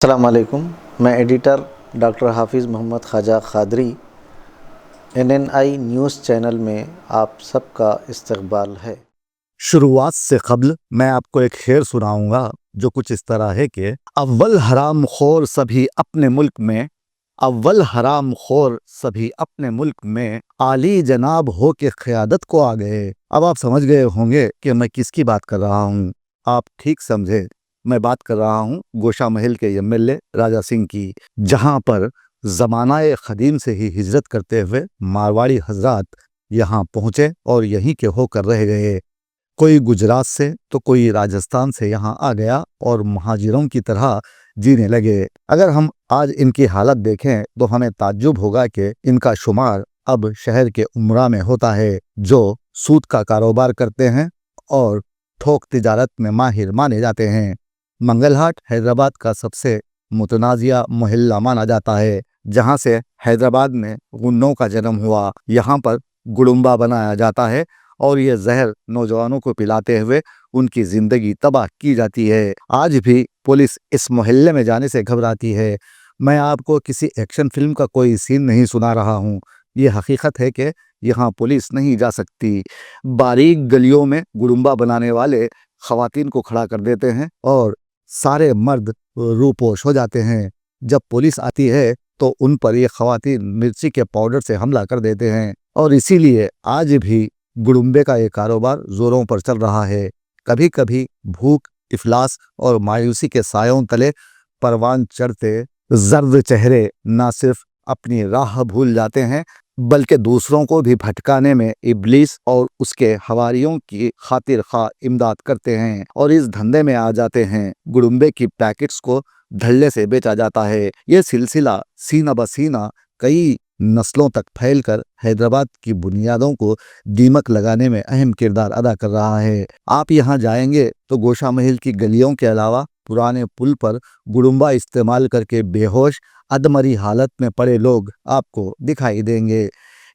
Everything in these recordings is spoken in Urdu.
السلام علیکم، میں ایڈیٹر ڈاکٹر حافظ محمد خواجہ قادری NNI نیوز چینل میں آپ سب کا استقبال ہے۔ شروعات سے قبل میں آپ کو ایک شعر سناؤں گا جو کچھ اس طرح ہے کہ اول حرام خور سبھی اپنے ملک میں، اول حرام خور سبھی اپنے ملک میں، عالی جناب ہو کے قیادت کو آ گئے۔ اب آپ سمجھ گئے ہوں گے کہ میں کس کی بات کر رہا ہوں۔ آپ ٹھیک سمجھے، میں بات کر رہا ہوں گوشہ محل کے MLA راجہ سنگھ کی، جہاں پر زمانہ قدیم سے ہی ہجرت کرتے ہوئے مارواڑی حضرات یہاں پہنچے اور یہیں کے ہو کر رہ گئے۔ کوئی گجرات سے تو کوئی راجستھان سے یہاں آ گیا اور مہاجروں کی طرح جینے لگے۔ اگر ہم آج ان کی حالت دیکھیں تو ہمیں تعجب ہوگا کہ ان کا شمار اب شہر کے امراء میں ہوتا ہے، جو سود کا کاروبار کرتے ہیں اور تھوک تجارت میں ماہر مانے جاتے ہیں۔ منگل ہاٹ حیدرآباد کا سب سے متنازعہ محلہ مانا جاتا ہے، جہاں سے حیدرآباد میں غنوں کا جنم ہوا۔ یہاں پر گڑمبا بنایا جاتا ہے اور یہ زہر نوجوانوں کو پلاتے ہوئے ان کی زندگی تباہ کی جاتی ہے۔ آج بھی پولیس اس محلے میں جانے سے گھبراتی ہے۔ میں آپ کو کسی ایکشن فلم کا کوئی سین نہیں سنا رہا ہوں، یہ حقیقت ہے کہ یہاں پولیس نہیں جا سکتی۔ باریک گلیوں میں گڑمبا بنانے والے خواتین کو کھڑا کر دیتے ہیں اور سارے مرد روپوش ہو جاتے ہیں۔ جب پولیس آتی ہے تو ان پر یہ خواتین مرچی کے پاؤڈر سے حملہ کر دیتے ہیں، اور اسی لیے آج بھی گڑمبے کا یہ کاروبار زوروں پر چل رہا ہے۔ کبھی کبھی بھوک، افلاس اور مایوسی کے سایوں تلے پروان چڑھتے زرد چہرے نہ صرف اپنی راہ بھول جاتے ہیں بلکہ دوسروں کو بھی بھٹکانے میں ابلیس اور اس کے حواریوں کی خاطر خواہ امداد کرتے ہیں اور اس دھندے میں آ جاتے ہیں۔ گڑمبے کی پیکٹس کو دھڑلے سے بیچا جاتا ہے۔ یہ سلسلہ سینہ بہ سینہ کئی نسلوں تک پھیل کر حیدرآباد کی بنیادوں کو دیمک لگانے میں اہم کردار ادا کر رہا ہے۔ آپ یہاں جائیں گے تو گوشہ محل کی گلیوں کے علاوہ پرانے پل پر گڑمبا استعمال کر کے بے ہوش ادمری حالت میں پڑے لوگ آپ کو دکھائی دیں گے۔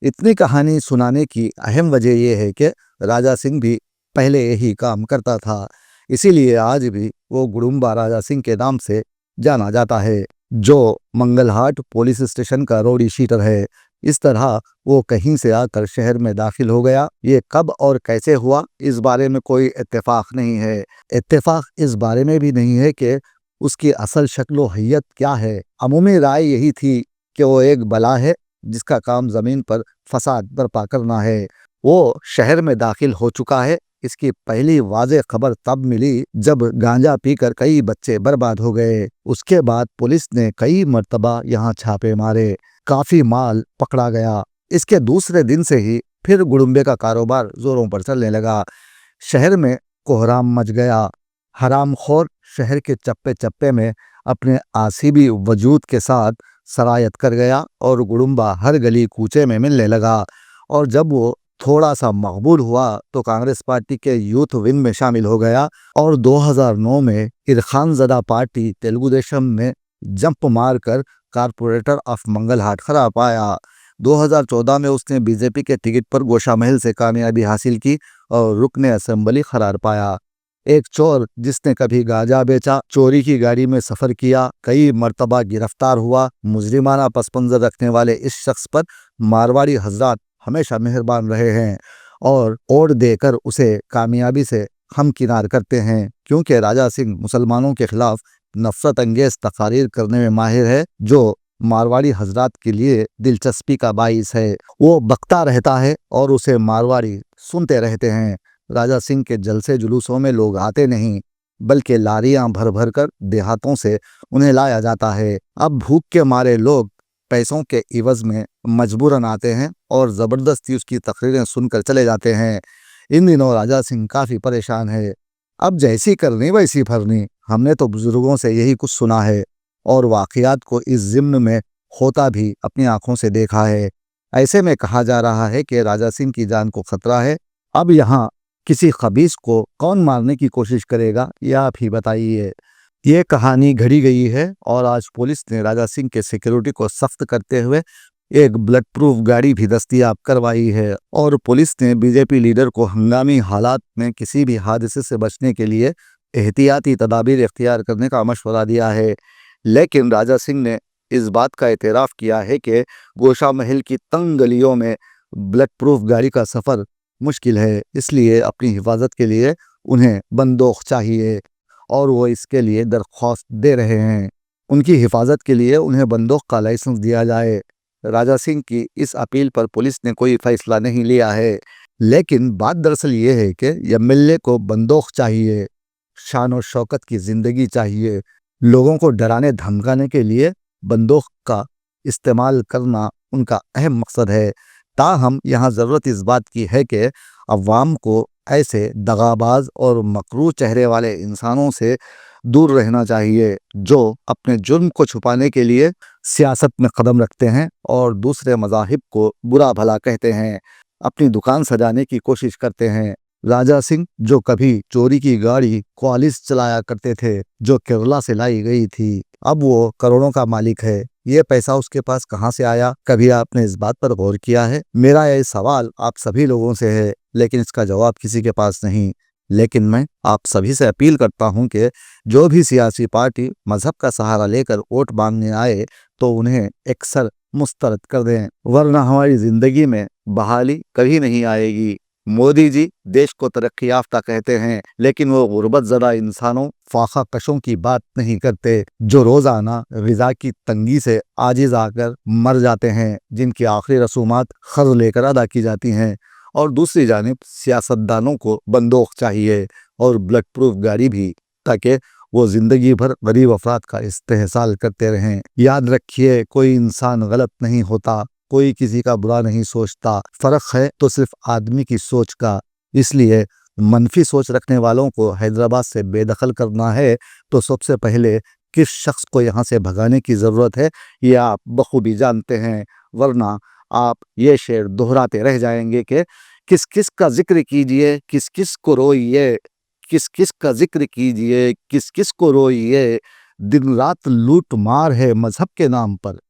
اتنی کہانی سنانے کی اہم وجہ یہ ہے کہ راجہ سنگھ بھی پہلے یہی کام کرتا تھا، اسی لیے آج بھی وہ گڑمبا راجہ سنگھ کے نام سے جانا جاتا ہے، جو منگل ہاٹ پولیس اسٹیشن کا روڈی شیٹر ہے۔ اس طرح وہ کہیں سے آ کر شہر میں داخل ہو گیا۔ یہ کب اور کیسے ہوا اس بارے میں کوئی اتفاق نہیں ہے۔ اتفاق اس بارے میں بھی نہیں ہے کہ اس کی اصل شکل و حیت کیا ہے۔ عمومی رائے یہی تھی کہ وہ ایک بلا ہے جس کا کام زمین پر فساد برپا کرنا ہے۔ وہ شہر میں داخل ہو چکا ہے۔ اس کی پہلی واضح خبر تب ملی جب گانجا پی کر کئی بچے برباد ہو گئے۔ اس کے بعد پولیس نے کئی مرتبہ یہاں چھاپے مارے، کافی مال پکڑا گیا۔ اس کے دوسرے دن سے ہی پھر گڑمبے کا کاروبار زوروں پر چلنے لگا۔ شہر میں کوہرام مچ گیا۔ حرام خور شہر کے چپے چپے میں اپنے آسیبی وجود کے ساتھ سرایت کر گیا اور گڑمبا ہر گلی کوچے میں ملنے لگا، اور جب وہ تھوڑا سا مقبول ہوا تو کانگریس پارٹی کے یوتھ ونگ میں شامل ہو گیا اور 2009 میں ارخان زدہ پارٹی تیلگو دیشم میں جمپ مار کر کارپوریٹر آف منگل ہاٹ قرار پایا۔ 2014 میں اس نے BJP کے ٹکٹ پر گوشہ محل سے کامیابی حاصل کی اور رکن اسمبلی قرار پایا۔ ایک چور جس نے کبھی گانجا بیچا، چوری کی گاڑی میں سفر کیا، کئی مرتبہ گرفتار ہوا، مجرمانہ پس منظر رکھنے والے اس شخص پر مارواڑی حضرات ہمیشہ مہربان رہے ہیں اور ووٹ دے کر اسے کامیابی سے ہمکنار کرتے ہیں، کیونکہ راجہ سنگھ مسلمانوں کے خلاف نفرت انگیز تقاریر کرنے میں ماہر ہے، جو مارواڑی حضرات کے لیے دلچسپی کا باعث ہے۔ وہ بکتا رہتا ہے اور اسے مارواڑی سنتے رہتے ہیں۔ راجہ سنگھ کے جلسے جلوسوں میں لوگ آتے نہیں بلکہ لاریاں بھر بھر کر دیہاتوں سے انہیں لایا جاتا ہے۔ اب بھوک کے مارے لوگ پیسوں کے عوض میں مجبوراً آتے ہیں اور زبردستی اس کی تقریریں سن کر چلے جاتے ہیں۔ ان دنوں راجہ سنگھ کافی پریشان ہے۔ اب جیسی کرنی ویسی بھرنی، ہم نے تو بزرگوں سے یہی کچھ سنا ہے اور واقعات کو اس ضمن میں ہوتا بھی اپنی آنکھوں سے دیکھا ہے۔ ایسے میں کہا جا رہا ہے کہ راجہ سنگھ کی جان کو خطرہ ہے۔ اب یہاں کسی خبیث کو کون مارنے کی کوشش کرے گا، یہ آپ ہی بتائیے۔ یہ کہانی گھڑی گئی ہے اور آج پولیس نے راجہ سنگھ کے سیکیورٹی کو سخت کرتے ہوئے ایک بلٹ پروف گاڑی بھی دستیاب کروائی ہے، اور پولیس نے BJP لیڈر کو ہنگامی حالات میں کسی بھی حادثے سے بچنے کے لیے احتیاطی تدابیر اختیار کرنے کا مشورہ دیا ہے۔ لیکن راجہ سنگھ نے اس بات کا اعتراف کیا ہے کہ گوشہ محل کی تنگ گلیوں میں بلٹ پروف گاڑی کا سفر مشکل ہے، اس لیے اپنی حفاظت کے لیے انہیں بندوق چاہیے اور وہ اس کے لیے درخواست دے رہے ہیں۔ ان کی حفاظت کے لیے انہیں بندوق کا لائسنس دیا جائے۔ راجہ سنگھ کی اس اپیل پر پولیس نے کوئی فیصلہ نہیں لیا ہے، لیکن بات دراصل یہ ہے کہ ایم ایل اے کو بندوق چاہیے، شان و شوکت کی زندگی چاہیے۔ لوگوں کو ڈرانے دھمکانے کے لیے بندوق کا استعمال کرنا ان کا اہم مقصد ہے۔ تاہم یہاں ضرورت اس بات کی ہے کہ عوام کو ایسے دغاباز اور مکروہ چہرے والے انسانوں سے دور رہنا چاہیے جو اپنے جرم کو چھپانے کے لیے سیاست میں قدم رکھتے ہیں اور دوسرے مذاہب کو برا بھلا کہتے ہیں، اپنی دکان سجانے کی کوشش کرتے ہیں۔ راجہ سنگھ جو کبھی چوری کی گاڑی کوالس چلایا کرتے تھے جو کیرلا سے لائی گئی تھی، اب وہ کروڑوں کا مالک ہے۔ یہ پیسہ اس کے پاس کہاں سے آیا؟ کبھی آپ نے اس بات پر غور کیا ہے؟ میرا یہ سوال آپ سبھی لوگوں سے ہے، لیکن اس کا جواب کسی کے پاس نہیں۔ لیکن میں آپ سبھی سے اپیل کرتا ہوں کہ جو بھی سیاسی پارٹی مذہب کا سہارا لے کر ووٹ مانگنے آئے تو انہیں اکثر مسترد کر دیں، ورنہ ہماری زندگی میں بحالی کبھی نہیں آئے گی۔ مودی جی دیش کو ترقی یافتہ کہتے ہیں، لیکن وہ غربت زدہ انسانوں، فاقہ کشوں کی بات نہیں کرتے جو روزانہ غذا کی تنگی سے عاجز آ کر مر جاتے ہیں، جن کی آخری رسومات قرض لے کر ادا کی جاتی ہیں۔ اور دوسری جانب سیاستدانوں کو بندوق چاہیے اور بلٹ پروف گاڑی بھی، تاکہ وہ زندگی بھر غریب افراد کا استحصال کرتے رہیں۔ یاد رکھیے، کوئی انسان غلط نہیں ہوتا، کوئی کسی کا برا نہیں سوچتا، فرق ہے تو صرف آدمی کی سوچ کا۔ اس لیے منفی سوچ رکھنے والوں کو حیدرآباد سے بے دخل کرنا ہے تو سب سے پہلے کس شخص کو یہاں سے بھگانے کی ضرورت ہے یہ آپ بخوبی جانتے ہیں، ورنہ آپ یہ شعر دہراتے رہ جائیں گے کہ کس کس کا ذکر کیجئے کس کس کو روئیے، کس کس کا ذکر کیجئے کس کس کو روئیے، دن رات لوٹ مار ہے مذہب کے نام پر۔